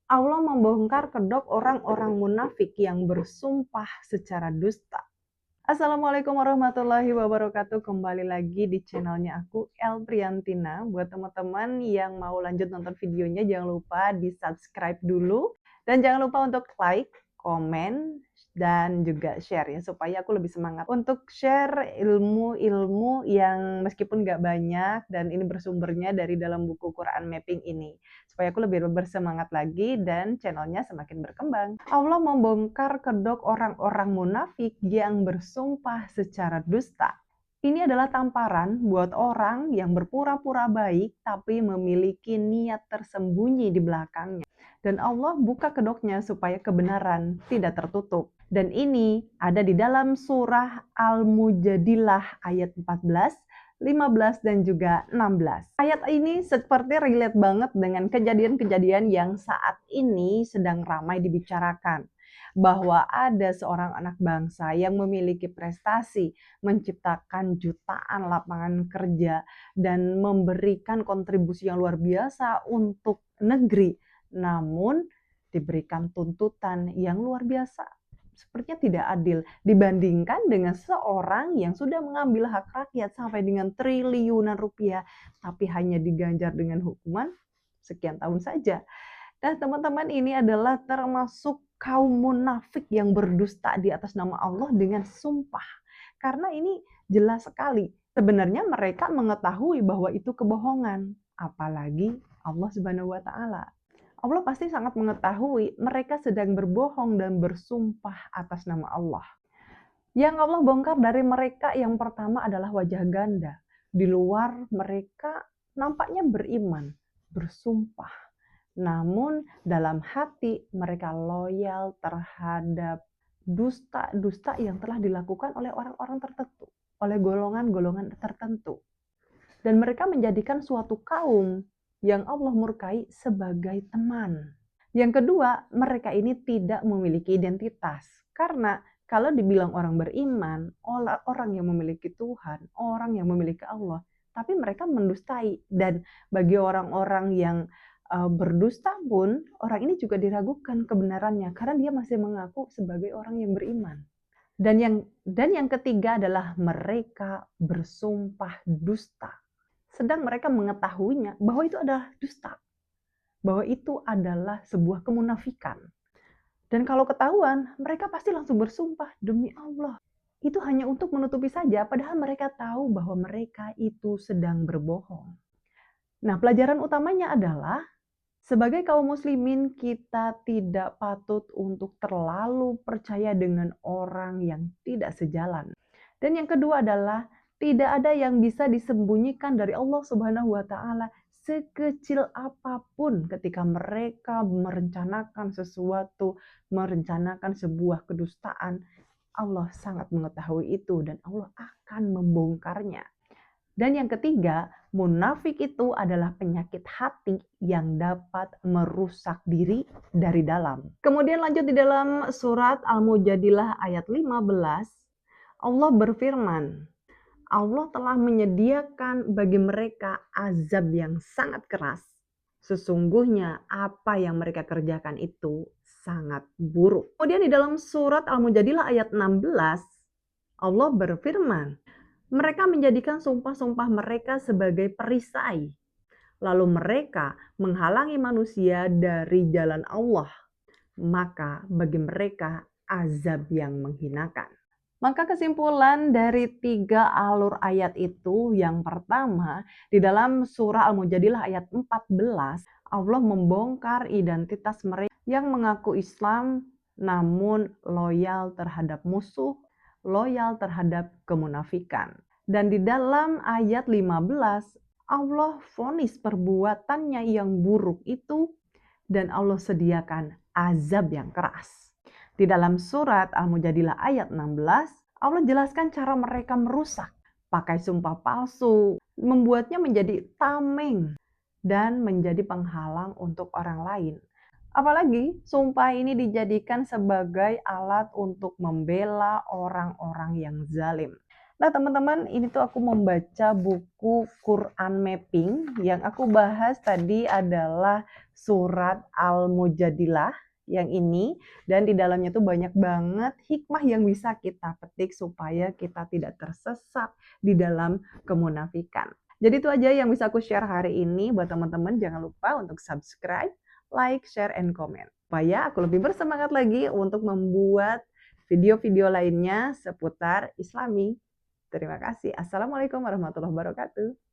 Allah membongkar kedok orang-orang munafik yang bersumpah secara dusta. Assalamualaikum warahmatullahi wabarakatuh. Kembali lagi di channelnya aku, El Priyantina. Buat teman-teman yang mau lanjut nonton videonya, jangan lupa di subscribe dulu. Dan jangan lupa untuk like, komen, dan juga share ya, supaya aku lebih semangat untuk share ilmu-ilmu yang meskipun nggak banyak, dan ini bersumbernya dari dalam buku Quran Mapping ini. Supaya aku lebih bersemangat lagi dan channelnya semakin berkembang. Allah membongkar kedok orang-orang munafik yang bersumpah secara dusta. Ini adalah tamparan buat orang yang berpura-pura baik tapi memiliki niat tersembunyi di belakangnya. Dan Allah buka kedoknya supaya kebenaran tidak tertutup. Dan ini ada di dalam surah Al-Mujadilah ayat 14, 15 dan juga 16. Ayat ini seperti relate banget dengan kejadian-kejadian yang saat ini sedang ramai dibicarakan. Bahwa ada seorang anak bangsa yang memiliki prestasi, menciptakan jutaan lapangan kerja, dan memberikan kontribusi yang luar biasa untuk negeri. Namun diberikan tuntutan yang luar biasa. Sepertinya tidak adil dibandingkan dengan seorang yang sudah mengambil hak rakyat sampai dengan triliunan rupiah, tapi hanya diganjar dengan hukuman sekian tahun saja. Nah, teman-teman, ini adalah termasuk kaum munafik yang berdusta di atas nama Allah dengan sumpah. Karena ini jelas sekali. Sebenarnya mereka mengetahui bahwa itu kebohongan. Apalagi Allah Subhanahu wa Ta'ala. Allah pasti sangat mengetahui mereka sedang berbohong dan bersumpah atas nama Allah. Yang Allah bongkar dari mereka yang pertama adalah wajah ganda. Di luar mereka nampaknya beriman, bersumpah. Namun dalam hati mereka loyal terhadap dusta-dusta yang telah dilakukan oleh orang-orang tertentu, oleh golongan-golongan tertentu. Dan mereka menjadikan suatu kaum yang Allah murkai sebagai teman. Yang kedua, mereka ini tidak memiliki identitas. Karena kalau dibilang orang beriman, orang yang memiliki Tuhan, orang yang memiliki Allah, tapi mereka mendustai. Dan bagi orang-orang yang berdusta pun, orang ini juga diragukan kebenarannya karena dia masih mengaku sebagai orang yang beriman. Dan yang ketiga adalah mereka bersumpah dusta. Sedang mereka mengetahuinya bahwa itu adalah dusta, bahwa itu adalah sebuah kemunafikan. Dan kalau ketahuan, mereka pasti langsung bersumpah, demi Allah. Itu hanya untuk menutupi saja, padahal mereka tahu bahwa mereka itu sedang berbohong. Nah, pelajaran utamanya adalah sebagai kaum muslimin, kita tidak patut untuk terlalu percaya dengan orang yang tidak sejalan. Dan yang kedua adalah tidak ada yang bisa disembunyikan dari Allah Subhanahu wa Ta'ala sekecil apapun ketika mereka merencanakan sesuatu, merencanakan sebuah kedustaan. Allah sangat mengetahui itu dan Allah akan membongkarnya. Dan yang ketiga, munafik itu adalah penyakit hati yang dapat merusak diri dari dalam. Kemudian lanjut di dalam surat Al-Mujadilah ayat 15, Allah berfirman, Allah telah menyediakan bagi mereka azab yang sangat keras. Sesungguhnya apa yang mereka kerjakan itu sangat buruk. Kemudian di dalam surat Al-Mujadilah ayat 16, Allah berfirman, mereka menjadikan sumpah-sumpah mereka sebagai perisai. Lalu mereka menghalangi manusia dari jalan Allah. Maka bagi mereka azab yang menghinakan. Maka kesimpulan dari 3 alur ayat itu, yang pertama, di dalam surah Al-Mujadilah ayat 14, Allah membongkar identitas mereka yang mengaku Islam namun loyal terhadap musuh, loyal terhadap kemunafikan. Dan di dalam ayat 15, Allah vonis perbuatannya yang buruk itu dan Allah sediakan azab yang keras. Di dalam surat Al-Mujadilah ayat 16, Allah jelaskan cara mereka merusak, pakai sumpah palsu, membuatnya menjadi tameng dan menjadi penghalang untuk orang lain. Apalagi sumpah ini dijadikan sebagai alat untuk membela orang-orang yang zalim. Nah, teman-teman, ini tuh aku membaca buku Quran Mapping. Yang aku bahas tadi adalah surat Al-Mujadilah yang ini, dan di dalamnya tuh banyak banget hikmah yang bisa kita petik supaya kita tidak tersesat di dalam kemunafikan. Jadi itu aja yang bisa aku share hari ini. Buat teman-teman, jangan lupa untuk subscribe, like, share, and comment. Supaya aku lebih bersemangat lagi untuk membuat video-video lainnya seputar Islami. Terima kasih. Assalamualaikum warahmatullahi wabarakatuh.